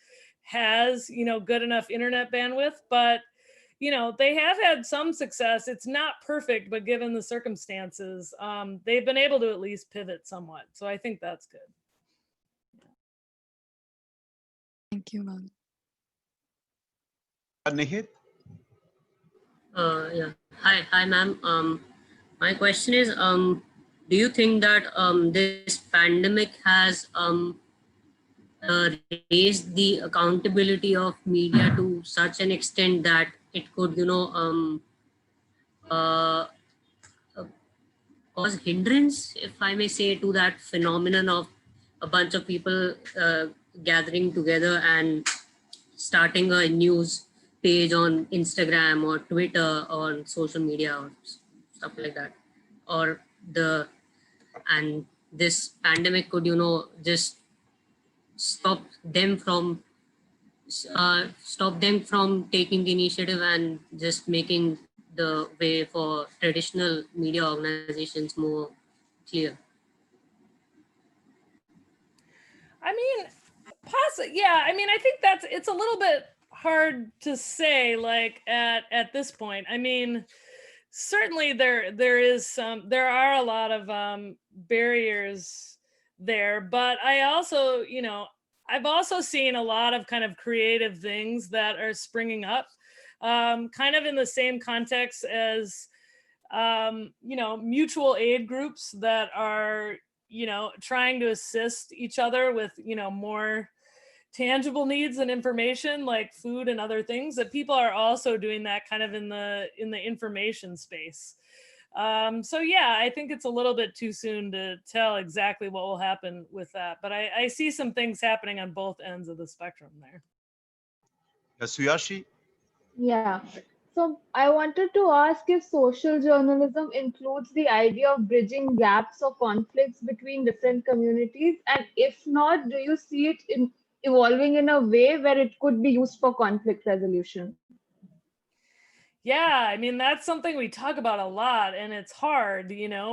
[SPEAKER 3] has, good enough internet bandwidth, but they have had some success. It's not perfect, but given the circumstances, they've been able to at least pivot somewhat. So I think that's good.
[SPEAKER 10] Thank you, ma'am.
[SPEAKER 2] Nihit?
[SPEAKER 11] Yeah. Hi, ma'am. My question is, do you think that this pandemic has raised the accountability of media to such an extent that it could, uh, cause hindrance, if I may say, to that phenomenon of a bunch of people gathering together and starting a news page on Instagram or Twitter or social media or stuff like that, or and this pandemic could, just stop them from taking the initiative and just making the way for traditional media organizations more clear.
[SPEAKER 3] I mean, possibly, yeah. I mean, I think it's a little bit hard to say, like at this point. I mean, certainly there are a lot of barriers there, but I also, I've also seen a lot of kind of creative things that are springing up, kind of in the same context as, mutual aid groups that are, trying to assist each other with, more tangible needs and information like food and other things, that people are also doing that kind of in the information space. So yeah, I think it's a little bit too soon to tell exactly what will happen with that, but I see some things happening on both ends of the spectrum there.
[SPEAKER 2] Suyashi?
[SPEAKER 6] Yeah. So I wanted to ask if social journalism includes the idea of bridging gaps or conflicts between different communities, and if not, do you see it evolving in a way where it could be used for conflict resolution?
[SPEAKER 3] Yeah, I mean, that's something we talk about a lot, and it's hard,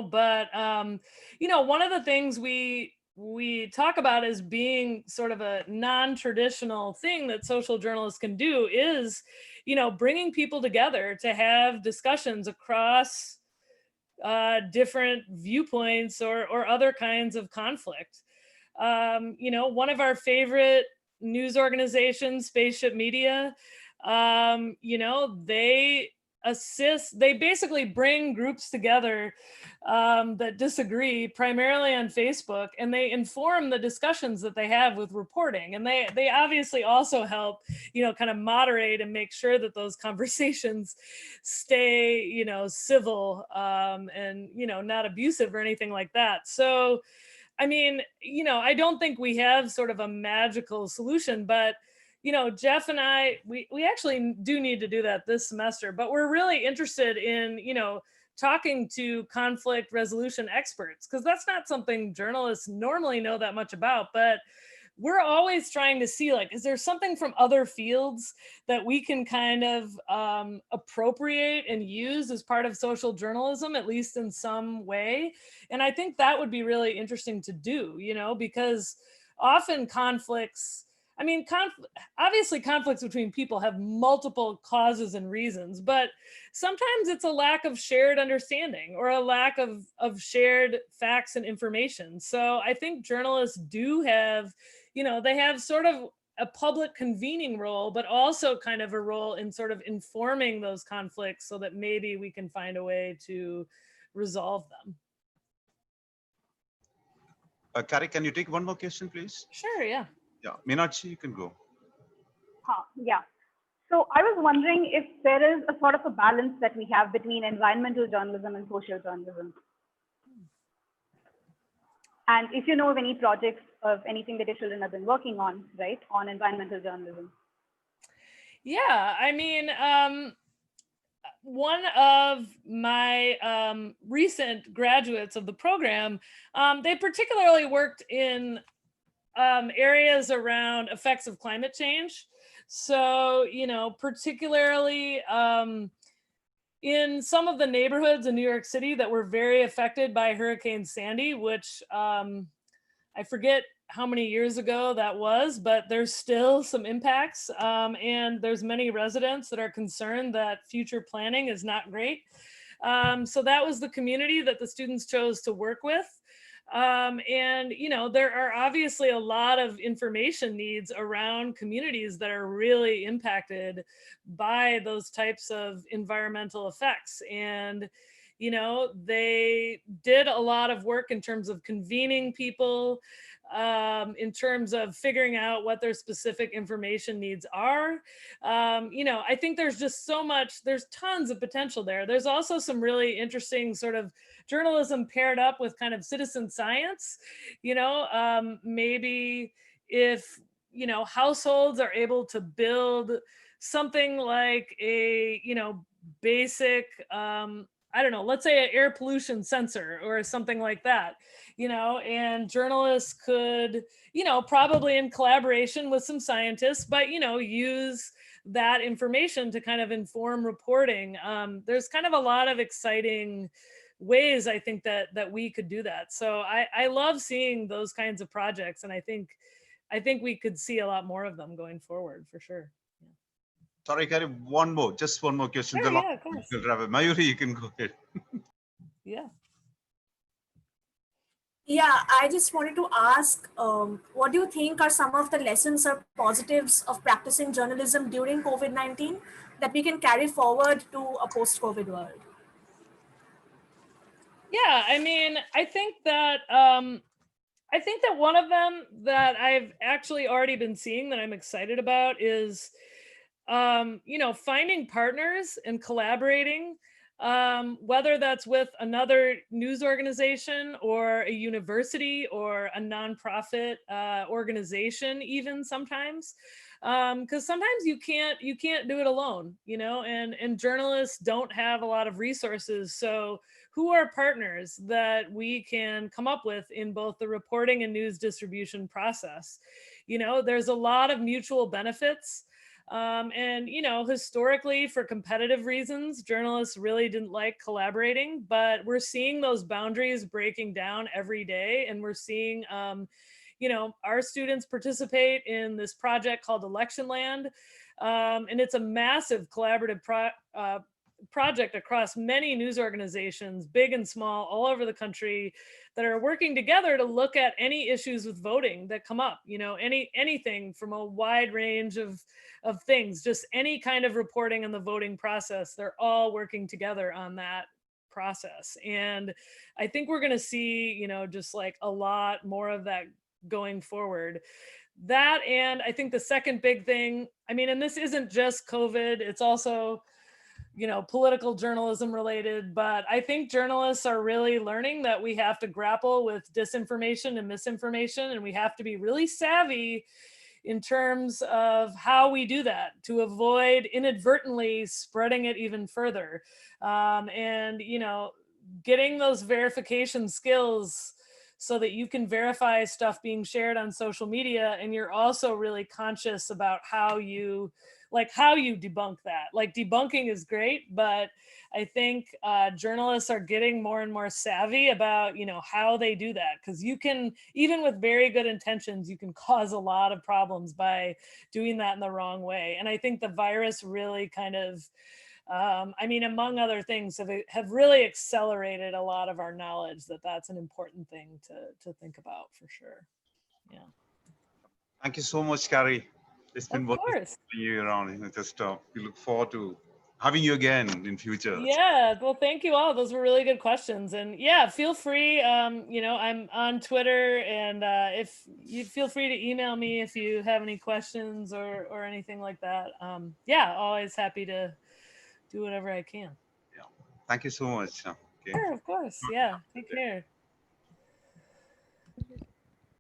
[SPEAKER 3] but one of the things we talk about as being sort of a non-traditional thing that social journalists can do is, bringing people together to have discussions across different viewpoints or other kinds of conflict. One of our favorite news organizations, Spaceship Media, they basically bring groups together that disagree, primarily on Facebook, and they inform the discussions that they have with reporting. And they obviously also help, kind of moderate and make sure that those conversations stay, civil, and, not abusive or anything like that. So, I mean, I don't think we have sort of a magical solution, but Jeff and I, we actually do need to do that this semester, but we're really interested in, talking to conflict resolution experts, because that's not something journalists normally know that much about, but we're always trying to see, like, is there something from other fields that we can kind of appropriate and use as part of social journalism, at least in some way? And I think that would be really interesting to do, because often conflicts, I mean, obviously conflicts between people have multiple causes and reasons, but sometimes it's a lack of shared understanding or a lack of shared facts and information. So I think journalists do have, they have sort of a public convening role, but also kind of a role in sort of informing those conflicts so that maybe we can find a way to resolve them.
[SPEAKER 2] Carrie, can you take one more question, please?
[SPEAKER 3] Sure, yeah.
[SPEAKER 2] Yeah, Meenakshi, you can go.
[SPEAKER 12] Yeah. So I was wondering if there is a sort of a balance that we have between environmental journalism and social journalism. And if you know of any projects of anything that your children have been working on, right, on environmental journalism.
[SPEAKER 3] Yeah, I mean, one of my recent graduates of the program, they particularly worked in areas around effects of climate change. So, particularly in some of the neighborhoods in New York City that were very affected by Hurricane Sandy, which I forget how many years ago that was, but there's still some impacts. And there's many residents that are concerned that future planning is not great. So that was the community that the students chose to work with. And, there are obviously a lot of information needs around communities that are really impacted by those types of environmental effects. And, they did a lot of work in terms of convening people, in terms of figuring out what their specific information needs are. I think there's just so much, there's tons of potential there. There's also some really interesting sort of journalism paired up with kind of citizen science. Maybe if, households are able to build something like a, basic, I don't know, let's say an air pollution sensor or something like that, and journalists could, probably in collaboration with some scientists, but, use that information to kind of inform reporting. There's kind of a lot of exciting ways I think that we could do that. So I love seeing those kinds of projects, and I think we could see a lot more of them going forward for sure.
[SPEAKER 2] Sorry, Carrie, just one more question.
[SPEAKER 3] Sure, yeah, of course.
[SPEAKER 2] Mayuri, you can go ahead.
[SPEAKER 3] Yeah.
[SPEAKER 8] Yeah, I just wanted to ask, what do you think are some of the lessons or positives of practicing journalism during COVID-19 that we can carry forward to a post-COVID world?
[SPEAKER 3] Yeah, I think that one of them that I've actually already been seeing that I'm excited about is, finding partners and collaborating, whether that's with another news organization or a university or a nonprofit organization, even sometimes, because sometimes you can't do it alone, and journalists don't have a lot of resources. So who are partners that we can come up with in both the reporting and news distribution process? There's a lot of mutual benefits. And, historically, for competitive reasons, journalists really didn't like collaborating, but we're seeing those boundaries breaking down every day. And we're seeing, our students participate in this project called Election Land. And it's a massive collaborative project across many news organizations, big and small, all over the country, that are working together to look at any issues with voting that come up, anything from a wide range of things, just any kind of reporting on the voting process. They're all working together on that process. And I think we're going to see, just like a lot more of that going forward. That, and I think the second big thing, and this isn't just COVID, it's also, political journalism related, but I think journalists are really learning that we have to grapple with disinformation and misinformation, and we have to be really savvy in terms of how we do that to avoid inadvertently spreading it even further. And, getting those verification skills so that you can verify stuff being shared on social media, and you're also really conscious about how you debunk that. Like, debunking is great, but I think journalists are getting more and more savvy about, how they do that. Because you can, even with very good intentions, you can cause a lot of problems by doing that in the wrong way. And I think the virus really kind of, among other things, have really accelerated a lot of our knowledge that that's an important thing to think about for sure. Yeah.
[SPEAKER 2] Thank you so much, Carrie. It's been
[SPEAKER 3] Of
[SPEAKER 2] wonderful
[SPEAKER 3] course.
[SPEAKER 2] having you around. We look forward to having you again in future.
[SPEAKER 3] Yeah, well, thank you all. Those were really good questions. And yeah, feel free, I'm on Twitter, and if you feel free to email me if you have any questions or anything like that. Yeah, always happy to do whatever I can.
[SPEAKER 2] Yeah. Thank you so much. Okay.
[SPEAKER 3] Sure, of course. Yeah, take care.